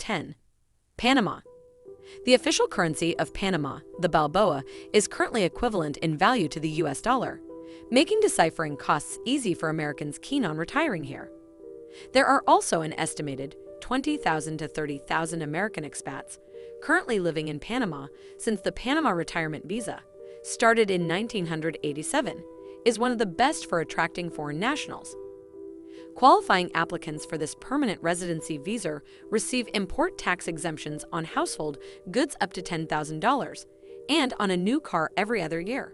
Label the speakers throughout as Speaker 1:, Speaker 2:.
Speaker 1: 10. Panama. The official currency of Panama, the Balboa, is currently equivalent in value to the US dollar, making deciphering costs easy for Americans keen on retiring here. There are also an estimated 20,000 to 30,000 American expats currently living in Panama since the Panama Retirement Visa, started in 1987, is one of the best for attracting foreign nationals. Qualifying applicants for this permanent residency visa receive import tax exemptions on household goods up to $10,000 and on a new car every other year,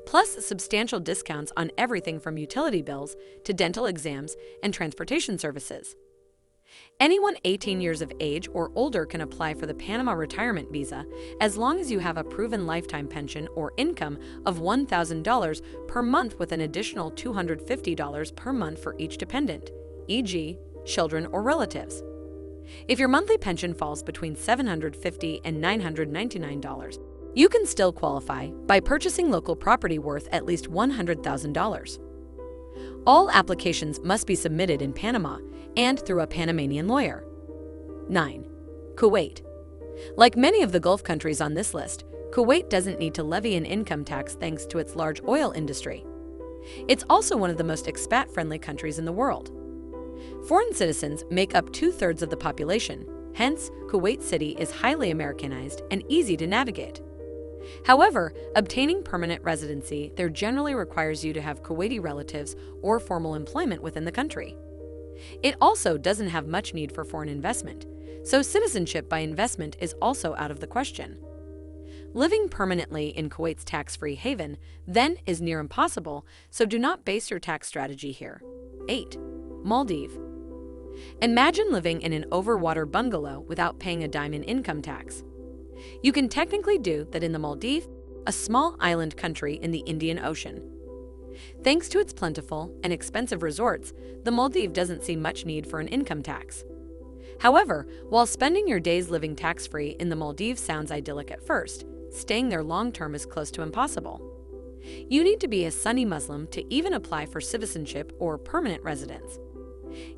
Speaker 1: plus substantial discounts on everything from utility bills to dental exams and transportation services. Anyone 18 years of age or older can apply for the Panama Retirement Visa as long as you have a proven lifetime pension or income of $1,000 per month with an additional $250 per month for each dependent, e.g., children or relatives. If your monthly pension falls between $750 and $999, you can still qualify by purchasing local property worth at least $100,000. All applications must be submitted in Panama and through a Panamanian lawyer. 9. Kuwait. Like many of the Gulf countries on this list, Kuwait doesn't need to levy an income tax thanks to its large oil industry. It's also one of the most expat-friendly countries in the world. Foreign citizens make up 2/3 of the population, hence Kuwait City is highly Americanized and easy to navigate. However, obtaining permanent residency there generally requires you to have Kuwaiti relatives or formal employment within the country. It also doesn't have much need for foreign investment, so citizenship by investment is also out of the question. Living permanently in Kuwait's tax-free haven, then, is near impossible, so do not base your tax strategy here. 8. Maldives. Imagine living in an overwater bungalow without paying a dime in income tax. You can technically do that in the Maldives, a small island country in the Indian Ocean. Thanks to its plentiful and expensive resorts, the Maldives doesn't see much need for an income tax. However, while spending your days living tax-free in the Maldives sounds idyllic at first, staying there long-term is close to impossible. You need to be a Sunni Muslim to even apply for citizenship or permanent residence.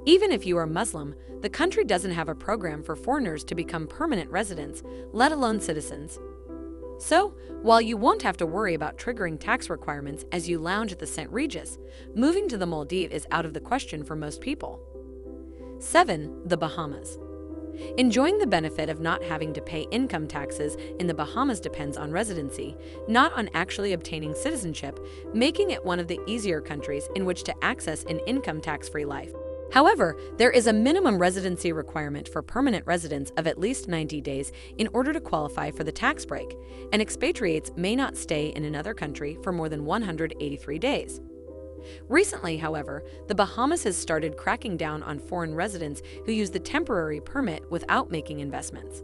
Speaker 1: Even if you are Muslim, the country doesn't have a program for foreigners to become permanent residents, let alone citizens. So, while you won't have to worry about triggering tax requirements as you lounge at the St. Regis, moving to the Maldives is out of the question for most people. 7. The Bahamas. Enjoying the benefit of not having to pay income taxes in the Bahamas depends on residency, not on actually obtaining citizenship, making it one of the easier countries in which to access an income tax-free life. However, there is a minimum residency requirement for permanent residents of at least 90 days in order to qualify for the tax break, and expatriates may not stay in another country for more than 183 days. Recently, however, the Bahamas has started cracking down on foreign residents who use the temporary permit without making investments.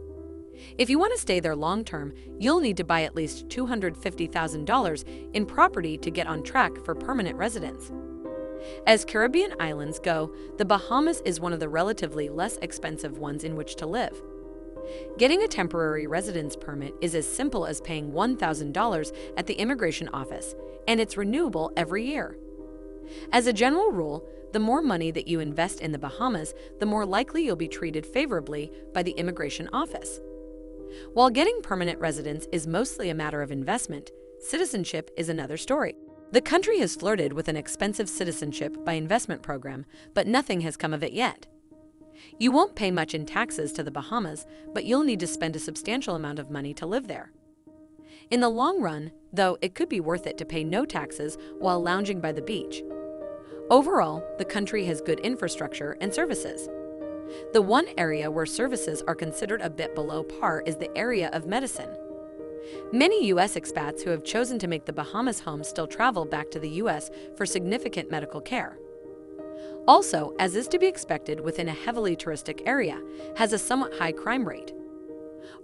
Speaker 1: If you want to stay there long-term, you'll need to buy at least $250,000 in property to get on track for permanent residence. As Caribbean islands go, the Bahamas is one of the relatively less expensive ones in which to live. Getting a temporary residence permit is as simple as paying $1,000 at the immigration office, and it's renewable every year. As a general rule, the more money that you invest in the Bahamas, the more likely you'll be treated favorably by the immigration office. While getting permanent residence is mostly a matter of investment, citizenship is another story. The country has flirted with an expensive citizenship by investment program, but nothing has come of it yet. You won't pay much in taxes to the Bahamas, but you'll need to spend a substantial amount of money to live there. In the long run, though, it could be worth it to pay no taxes while lounging by the beach. Overall, the country has good infrastructure and services. The one area where services are considered a bit below par is the area of medicine. Many U.S. expats who have chosen to make the Bahamas home still travel back to the U.S. for significant medical care. Also, as is to be expected within a heavily touristic area, has a somewhat high crime rate.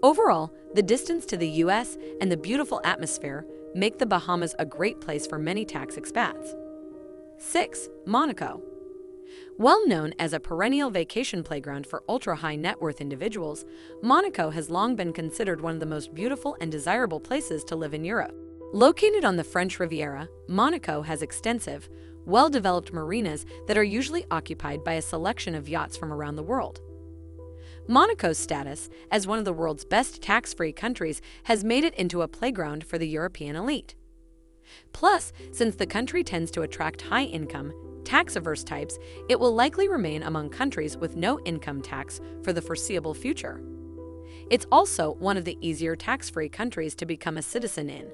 Speaker 1: Overall, the distance to the U.S. and the beautiful atmosphere make the Bahamas a great place for many tax expats. 6. Monaco. Well known as a perennial vacation playground for ultra-high net worth individuals, Monaco has long been considered one of the most beautiful and desirable places to live in Europe. Located on the French Riviera, Monaco has extensive, well-developed marinas that are usually occupied by a selection of yachts from around the world. Monaco's status as one of the world's best tax-free countries has made it into a playground for the European elite. Plus, since the country tends to attract high-income, tax-averse types, it will likely remain among countries with no income tax for the foreseeable future. It's also one of the easier tax-free countries to become a citizen in.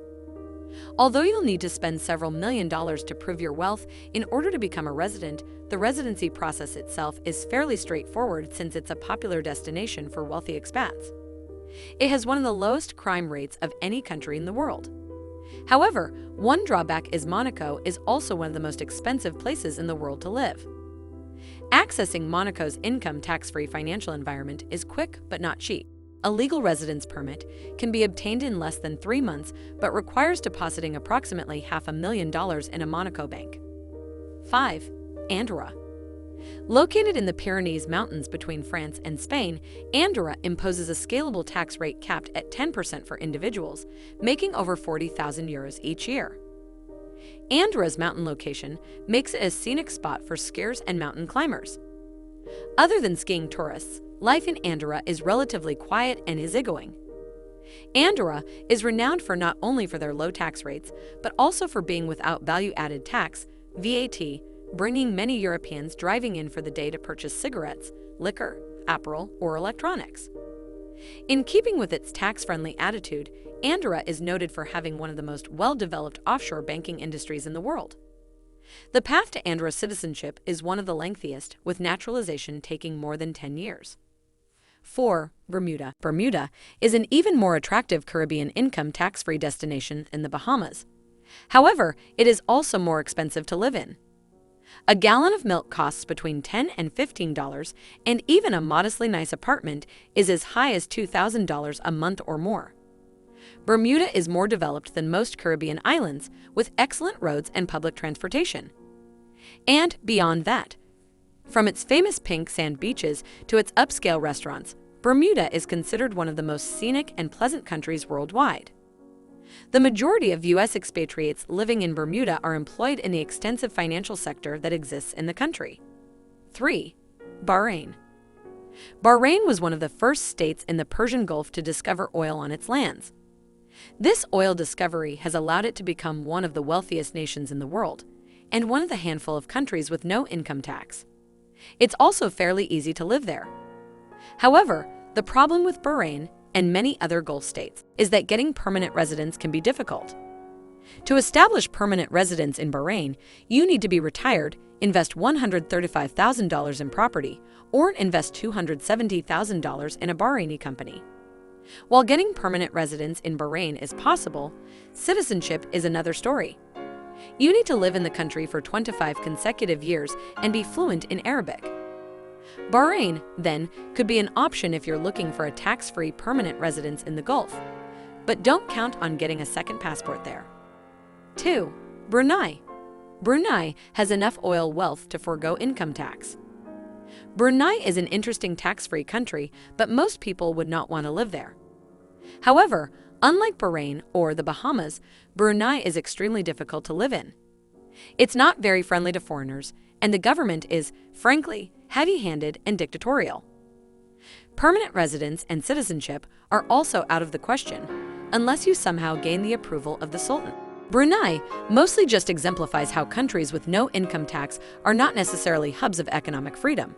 Speaker 1: Although you'll need to spend several $1,000,000 to prove your wealth in order to become a resident, the residency process itself is fairly straightforward since it's a popular destination for wealthy expats. It has one of the lowest crime rates of any country in the world. However, one drawback is Monaco is also one of the most expensive places in the world to live. Accessing Monaco's income tax-free financial environment is quick but not cheap. A legal residence permit can be obtained in less than 3 months but requires depositing approximately $500,000 in a Monaco bank. 5. Andorra. Located in the Pyrenees Mountains between France and Spain, Andorra imposes a scalable tax rate capped at 10% for individuals, making over 40,000 euros each year. Andorra's mountain location makes it a scenic spot for skiers and mountain climbers. Other than skiing tourists, life in Andorra is relatively quiet and easygoing. Andorra is renowned for not only for their low tax rates, but also for being without value-added tax, VAT, bringing many Europeans driving in for the day to purchase cigarettes, liquor, apparel, or electronics. In keeping with its tax-friendly attitude, Andorra is noted for having one of the most well-developed offshore banking industries in the world. The path to Andorra citizenship is one of the lengthiest, with naturalization taking more than 10 years. 4. Bermuda. Bermuda is an even more attractive Caribbean income tax-free destination than the Bahamas. However, it is also more expensive to live in. A gallon of milk costs between $10 and $15, and even a modestly nice apartment is as high as $2,000 a month or more. Bermuda is more developed than most Caribbean islands, with excellent roads and public transportation. And beyond that, from its famous pink sand beaches to its upscale restaurants, Bermuda is considered one of the most scenic and pleasant countries worldwide. The majority of U.S. expatriates living in Bermuda are employed in the extensive financial sector that exists in the country. 3. Bahrain. Bahrain was one of the first states in the Persian Gulf to discover oil on its lands. This oil discovery has allowed it to become one of the wealthiest nations in the world, and one of the handful of countries with no income tax. It's also fairly easy to live there. However, the problem with Bahrain and many other Gulf states is that getting permanent residence can be difficult. To establish permanent residence in Bahrain, you need to be retired, invest $135,000 in property, or invest $270,000 in a Bahraini company. While getting permanent residence in Bahrain is possible, citizenship is another story. You need to live in the country for 25 consecutive years and be fluent in Arabic. Bahrain, then, could be an option if you're looking for a tax-free permanent residence in the Gulf, but don't count on getting a second passport there. 2. Brunei. Brunei has enough oil wealth to forego income tax. Brunei is an interesting tax-free country, but most people would not want to live there. However, unlike Bahrain or the Bahamas, Brunei is extremely difficult to live in. It's not very friendly to foreigners, and the government is, frankly, heavy-handed and dictatorial. Permanent residence and citizenship are also out of the question, unless you somehow gain the approval of the Sultan. Brunei mostly just exemplifies how countries with no income tax are not necessarily hubs of economic freedom.